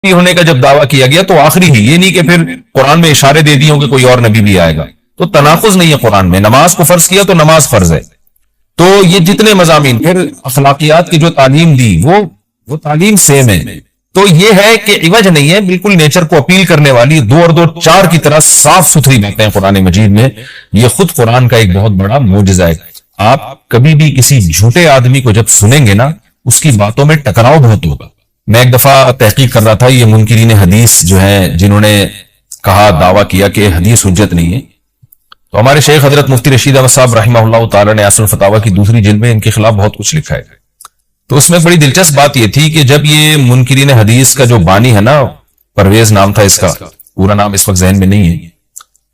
ہونے کا جب دعویٰ کیا گیا تو آخری ہی، یہ نہیں کہ پھر قرآن میں اشارے دے دیے ہوں کہ کوئی اور نبی بھی آئے گا، تو تناقض نہیں ہے قرآن میں. نماز کو فرض کیا تو نماز فرض ہے. تو یہ جتنے مضامین، پھر اخلاقیات کی جو تعلیم دی وہ تعلیم سیم ہے. تو یہ ہے کہ عوج نہیں ہے، بالکل نیچر کو اپیل کرنے والی 2 اور 2 4 کی طرح صاف ستھری باتیں ہیں قرآن مجید میں. یہ خود قرآن کا ایک بہت بڑا معجزہ ہے. آپ کبھی بھی کسی جھوٹے آدمی کو جب سنیں گے نا، اس کی باتوں میں ٹکراؤ بہت ہوگا. میں ایک دفعہ تحقیق کر رہا تھا، یہ منکرین حدیث جو ہیں جنہوں نے کہا، دعویٰ کیا کہ حدیث حجت نہیں ہے، تو ہمارے شیخ حضرت مفتی رشید احمد صاحب رحمہ اللہ تعالی نے اصل الفتاوی کی 2 جلد میں ان کے خلاف بہت کچھ لکھا ہے. تو اس میں بڑی دلچسپ بات یہ تھی کہ جب یہ منکرین حدیث کا جو بانی ہے نا، پرویز نام تھا اس کا، پورا نام اس وقت ذہن میں نہیں ہے،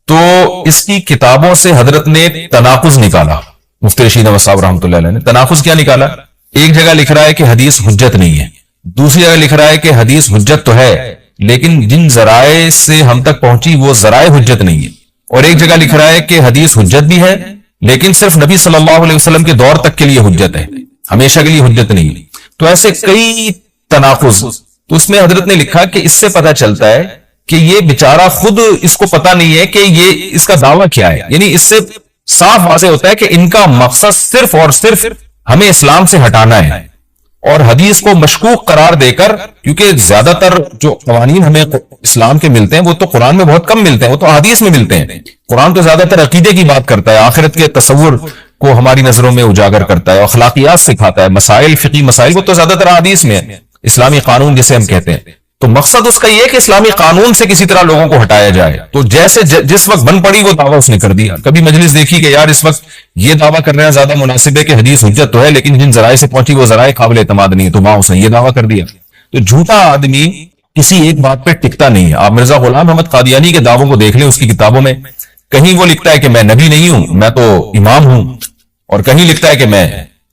تو اس کی کتابوں سے حضرت نے تناقض نکالا. مفتی رشید احمد صاحب رحمۃ اللہ علیہ نے تناقض کیا نکالا؟ ایک جگہ لکھ رہا ہے کہ حدیث حجت نہیں ہے، دوسری جگہ لکھ رہا ہے کہ حدیث حجت تو ہے لیکن جن ذرائع سے ہم تک پہنچی وہ ذرائع حجت نہیں ہے. اور ایک جگہ لکھ رہا ہے کہ حدیث حجت بھی ہے لیکن صرف نبی صلی اللہ علیہ وسلم کے دور تک کے لیے حجت ہے، ہمیشہ کے لیے حجت نہیں. تو ایسے کئی تناقض. تو اس میں حضرت نے لکھا کہ اس سے پتہ چلتا ہے کہ یہ بیچارہ خود اس کو پتہ نہیں ہے کہ یہ اس کا دعویٰ کیا ہے. یعنی اس سے صاف واضح ہوتا ہے کہ ان کا مقصد صرف اور صرف ہمیں اسلام سے ہٹانا ہے، اور حدیث کو مشکوک قرار دے کر، کیونکہ زیادہ تر جو قوانین ہمیں اسلام کے ملتے ہیں وہ تو قرآن میں بہت کم ملتے ہیں، وہ تو حدیث میں ملتے ہیں. قرآن تو زیادہ تر عقیدے کی بات کرتا ہے، آخرت کے تصور کو ہماری نظروں میں اجاگر کرتا ہے، اخلاقیات سکھاتا ہے، مسائل، فقہی مسائل، وہ تو زیادہ تر حدیث میں ہے. اسلامی قانون جسے ہم کہتے ہیں، تو مقصد اس کا یہ ہے کہ اسلامی قانون سے کسی طرح لوگوں کو ہٹایا جائے. تو جیسے جس وقت بن پڑی وہ دعویٰ اس نے کر دیا. کبھی مجلس دیکھی کہ یار اس وقت یہ دعویٰ کر رہے ہیں زیادہ مناسب ہے کہ حدیث حجت تو ہے لیکن جن ذرائع سے پہنچی وہ ذرائع قابل اعتماد نہیں ہے، تو وہاں اس نے یہ دعویٰ کر دیا. تو جھوٹا آدمی کسی ایک بات پہ ٹکتا نہیں ہے. آپ مرزا غلام احمد قادیانی کے دعووں کو دیکھ لیں، اس کی کتابوں میں کہیں وہ لکھتا ہے کہ میں نبی نہیں ہوں، میں تو امام ہوں، اور کہیں لکھتا ہے کہ میں،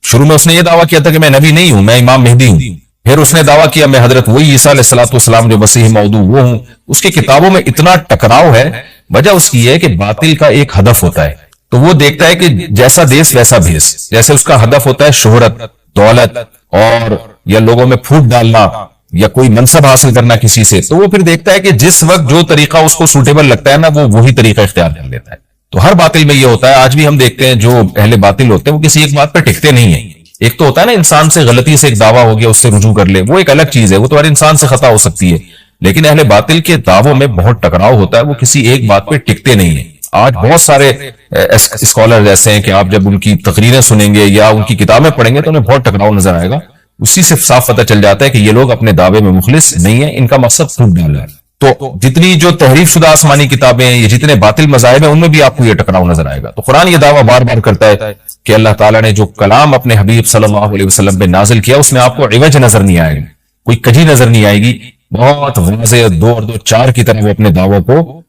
شروع میں اس نے یہ دعویٰ کیا تھا کہ میں نبی نہیں ہوں، میں امام مہدی ہوں، پھر اس نے دعویٰ کیا میں حضرت وہی عیسیٰ علیہ الصلوۃ والسلام جو مسیح موعود وہ ہوں. اس کی کتابوں میں اتنا ٹکراؤ ہے. وجہ اس کی ہے کہ باطل کا ایک ہدف ہوتا ہے، تو وہ دیکھتا ہے کہ جیسا دیس ویسا بھیس. جیسے اس کا ہدف ہوتا ہے شہرت، دولت، اور یا لوگوں میں پھوٹ ڈالنا یا کوئی منصب حاصل کرنا کسی سے، تو وہ پھر دیکھتا ہے کہ جس وقت جو طریقہ اس کو سوٹیبل لگتا ہے نا، وہ وہی طریقہ اختیار کر لیتا ہے. تو ہر باطل میں یہ ہوتا ہے. آج بھی ہم دیکھتے ہیں جو اہل باطل ہوتے ہیں وہ کسی ایک بات پہ ٹکتے نہیں ہیں. ایک تو ہوتا ہے نا انسان سے غلطی سے ایک دعویٰ ہو گیا اس سے رجوع کر لے، وہ ایک الگ چیز ہے، وہ تو ہر انسان سے خطا ہو سکتی ہے. لیکن اہل باطل کے دعووں میں بہت ٹکراؤ ہوتا ہے، وہ کسی ایک بات پہ ٹکتے نہیں ہیں. آج بہت سارے اسکالر ایسے ہیں کہ آپ جب ان کی تقریریں سنیں گے یا ان کی کتابیں پڑھیں گے تو انہیں بہت ٹکراؤ نظر آئے گا. اسی سے صاف پتہ چل جاتا ہے کہ یہ لوگ اپنے دعوے میں مخلص نہیں ہیں، ان کا مقصد پھوٹ ڈالنا ہے. تو جتنی جو تحریف شدہ آسمانی کتابیں ہیں، یہ جتنے باطل مذاہب ہیں، ان میں بھی آپ کو یہ ٹکراؤ نظر آئے گا. تو قرآن یہ دعویٰ بار بار کرتا ہے کہ اللہ تعالیٰ نے جو کلام اپنے حبیب صلی اللہ علیہ وسلم پہ نازل کیا اس میں آپ کو عوج نظر نہیں آئے گا، کوئی کجی نظر نہیں آئے گی. بہت واضح 2 اور 2 4 کی طرح وہ اپنے دعووں کو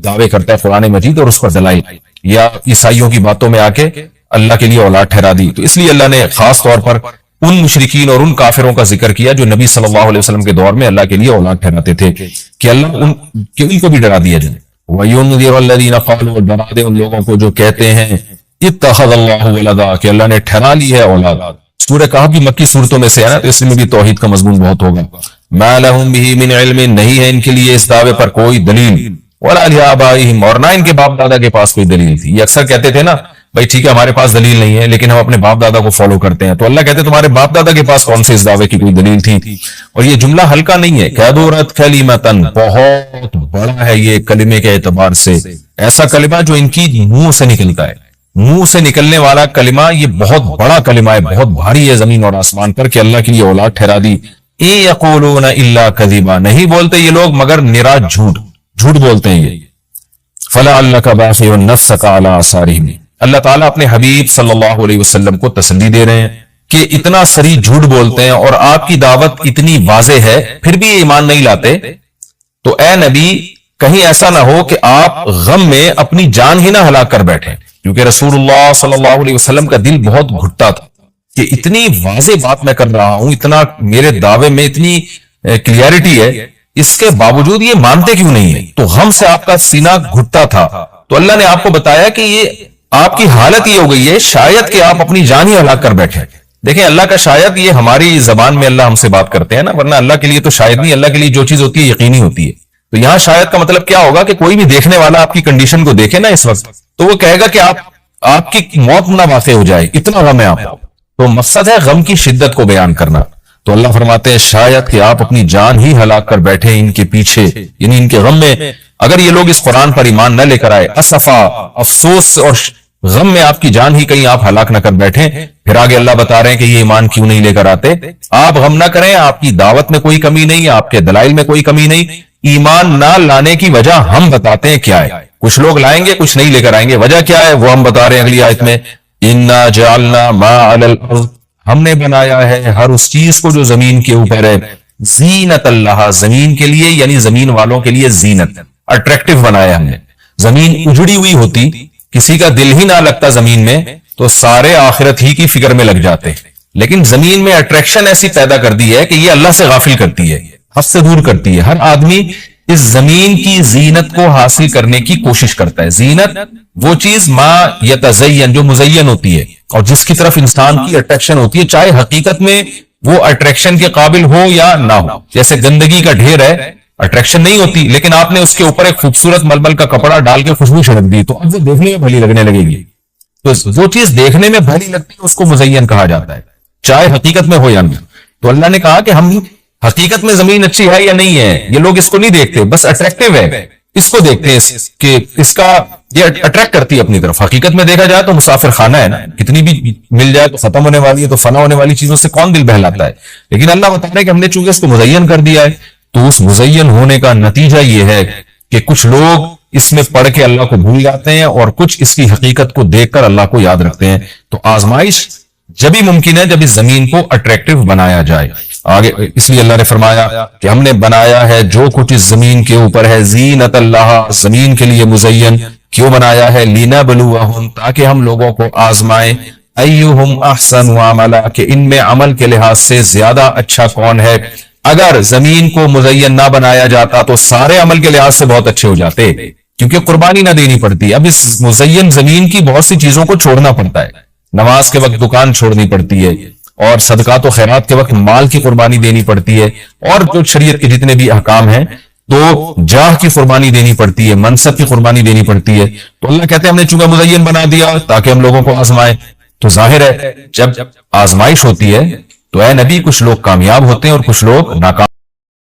دعوے کرتا ہے قرآن مجید، اور اس پر دلائل یا عیسائیوں کی باتوں میں آ کے اللہ کے لیے اولاد ٹھہرا دی. تو اس لیے اللہ نے خاص طور پر ان مشرکین اور ان کافروں کا ذکر کیا جو نبی صلی اللہ علیہ وسلم کے دور میں اللہ کے لیے اولاد ٹھہراتے تھے، کہ اللہ ان کو بھی ڈرا دیا جائے. وَيُنذِرَ الَّذِينَ قَالُوا، ڈرا دے ان لوگوں کو جو کہتے ہیں اتخذ اللہ ولدا، کہ اللہ نے ٹھہرا لی ہے اولاد. سورہ کہف کی مکی صورتوں میں سے ہے نا، تو اس میں بھی توحید کا مضمون بہت ہوگا. مَا لَهُم بِهِ مِنْ عِلْمٍ، نہیں ہے ان کے لیے اس دعوے پر کوئی دلیل. وَلَا لِآبَائِهِمْ، اور نہ ان کے باپ دادا کے پاس کوئی دلیل تھی. یہ اکثر کہتے تھے نا بھائی ٹھیک ہے ہمارے پاس دلیل نہیں ہے لیکن ہم اپنے باپ دادا کو فالو کرتے ہیں. تو اللہ کہتے ہیں تمہارے باپ دادا کے پاس کون سے اس دعوے کی کوئی دلیل تھی. اور یہ جملہ ہلکا نہیں ہے. کَبُرَتْ کَلِمَةً، بہت بڑا ہے یہ کلمے کے اعتبار سے. ایسا کلمہ جو ان کی منہ سے نکلتا ہے، منہ سے نکلنے والا کلمہ یہ بہت بڑا کلمہ ہے، بہت بھاری ہے زمین اور آسمان پر، کہ اللہ کے لیے اولاد ٹھہرا دی. اِن یقولون الا کذبا، نہیں بولتے یہ لوگ مگر نرا جھوٹ بولتے ہیں یہ. فلعلک باخع نفسک علی آثارہم، اللہ تعالیٰ اپنے حبیب صلی اللہ علیہ وسلم کو تسلی دے رہے ہیں کہ اتنا سری جھوٹ بولتے ہیں اور آپ کی دعوت اتنی واضح ہے پھر بھی ایمان نہیں لاتے. تو اے نبی کہیں ایسا نہ ہو کہ آپ غم میں اپنی جان ہی نہ ہلاک کر بیٹھیں، کیونکہ رسول اللہ صلی اللہ علیہ وسلم کا دل بہت گھٹتا تھا کہ اتنی واضح بات میں کر رہا ہوں، اتنا میرے دعوے میں اتنی کلیئرٹی ہے، اس کے باوجود یہ مانتے کیوں نہیں ہیں. تو غم سے آپ کا سینہ گھٹتا تھا. تو اللہ نے آپ کو بتایا کہ یہ آپ کی حالت یہ ہو گئی ہے شاید کہ آپ اپنی جان ہی ہلاک کر بیٹھے. دیکھیں اللہ کا شاید یہ ہماری زبان میں اللہ ہم سے بات کرتے ہیں نا، ورنہ اللہ کے لیے تو شاید نہیں، اللہ کے لیے جو چیز ہوتی ہے یقینی ہوتی ہے. تو یہاں شاید کا مطلب کیا ہوگا کہ کوئی بھی دیکھنے والا آپ کی کنڈیشن کو دیکھے نا اس وقت، تو وہ کہے گا کہ آپ کی موت نہ واقع ہو جائے، اتنا غم ہے آپ کو. تو مقصد ہے غم کی شدت کو بیان کرنا. تو اللہ فرماتے ہیں شاید کہ آپ اپنی جان ہی ہلاک کر بیٹھے ان کے پیچھے، یعنی ان کے غم میں. اگر یہ لوگ اس قرآن پر ایمان نہ لے کر آئے، اسفا، افسوس اور غم میں آپ کی جان ہی کہیں آپ ہلاک نہ کر بیٹھیں. پھر آگے اللہ بتا رہے ہیں کہ یہ ایمان کیوں نہیں لے کر آتے. آپ غم نہ کریں، آپ کی دعوت میں کوئی کمی نہیں، آپ کے دلائل میں کوئی کمی نہیں. ایمان نہ لانے کی وجہ ہم بتاتے ہیں کیا ہے. کچھ لوگ لائیں گے، کچھ نہیں لے کر آئیں گے. وجہ کیا ہے وہ ہم بتا رہے ہیں اگلی آیت میں. اِنَّا جَعَلْنَا مَا عَلَى الْأَرْضِ، ہم نے بنایا ہے ہر اس چیز کو جو زمین کے اوپر ہے، زینت اللہ، زمین کے لیے، یعنی زمین والوں کے لیے زینت، اٹریکٹیو بنایا ہم نے. زمین اجڑی ہوئی ہوتی، کسی کا دل ہی نہ لگتا زمین میں، تو سارے آخرت ہی کی فکر میں لگ جاتے. لیکن زمین میں اٹریکشن ایسی پیدا کر دی ہے کہ یہ اللہ سے غافل کرتی ہے، حد سے دور کرتی ہے. ہر آدمی اس زمین کی زینت کو حاصل کرنے کی کوشش کرتا ہے. زینت وہ چیز ما یتزین، جو مزین ہوتی ہے اور جس کی طرف انسان کی اٹریکشن ہوتی ہے، چاہے حقیقت میں وہ اٹریکشن کے قابل ہو یا نہ ہو. جیسے گندگی کا ڈھیر ہے، اٹریکشن نہیں ہوتی، لیکن آپ نے اس کے اوپر ایک خوبصورت ململ کا کپڑا ڈال کے خوشبو چھڑک دی تو اب وہ دیکھنے میں بھلی لگنے لگے گی. تو جو چیز دیکھنے میں بھلی لگتی ہے اس کو مزین کہا جاتا ہے، چاہے حقیقت میں ہو یا نہیں. تو اللہ نے کہا کہ ہم حقیقت میں زمین اچھی ہے یا نہیں ہے یہ لوگ اس کو نہیں دیکھتے، بس اٹریکٹیو ہے اس کو دیکھتے ہیں کہ اس کا یہ اٹریکٹ کرتی ہے اپنی طرف. حقیقت میں دیکھا جائے تو مسافر خانہ ہے نا، کتنی بھی مل جائے تو ختم ہونے والی ہے، تو فنا ہونے والی چیزوں سے کون دل بہلاتا ہے. لیکن اللہ بتا رہے ہیں کہ ہم نے چونکہ اس کو مزین کر دیا ہے، تو اس مزین ہونے کا نتیجہ یہ ہے کہ کچھ لوگ اس میں پڑھ کے اللہ کو بھول جاتے ہیں اور کچھ اس کی حقیقت کو دیکھ کر اللہ کو یاد رکھتے ہیں. تو آزمائش جب ہی ممکن ہے جب اس زمین کو اٹریکٹیو بنایا جائے. آگے اس لیے اللہ نے فرمایا کہ ہم نے بنایا ہے جو کچھ اس زمین کے اوپر ہے زینت اللہ، زمین کے لیے مزین. کیوں بنایا ہے؟ لِنَبْلُوَهُمْ، تاکہ ہم لوگوں کو آزمائیں. اَيُّهُمْ أَحْسَنُ عَمَلًا، کہ ان میں عمل کے لحاظ سے زیادہ اچھا کون ہے. اگر زمین کو مزین نہ بنایا جاتا تو سارے عمل کے لحاظ سے بہت اچھے ہو جاتے، کیونکہ قربانی نہ دینی پڑتی. اب اس مزین زمین کی بہت سی چیزوں کو چھوڑنا پڑتا ہے. نماز کے وقت دکان چھوڑنی پڑتی ہے، اور صدقات و خیرات کے وقت مال کی قربانی دینی پڑتی ہے، اور جو شریعت کے جتنے بھی احکام ہیں تو جاہ کی قربانی دینی پڑتی ہے، منصب کی قربانی دینی پڑتی ہے. تو اللہ کہتے ہیں ہم نے چونکہ مزین بنا دیا تاکہ ہم لوگوں کو آزمائیں. تو ظاہر ہے جب آزمائش ہوتی ہے تو اے نبی کچھ لوگ کامیاب ہوتے ہیں اور کچھ لوگ ناکام.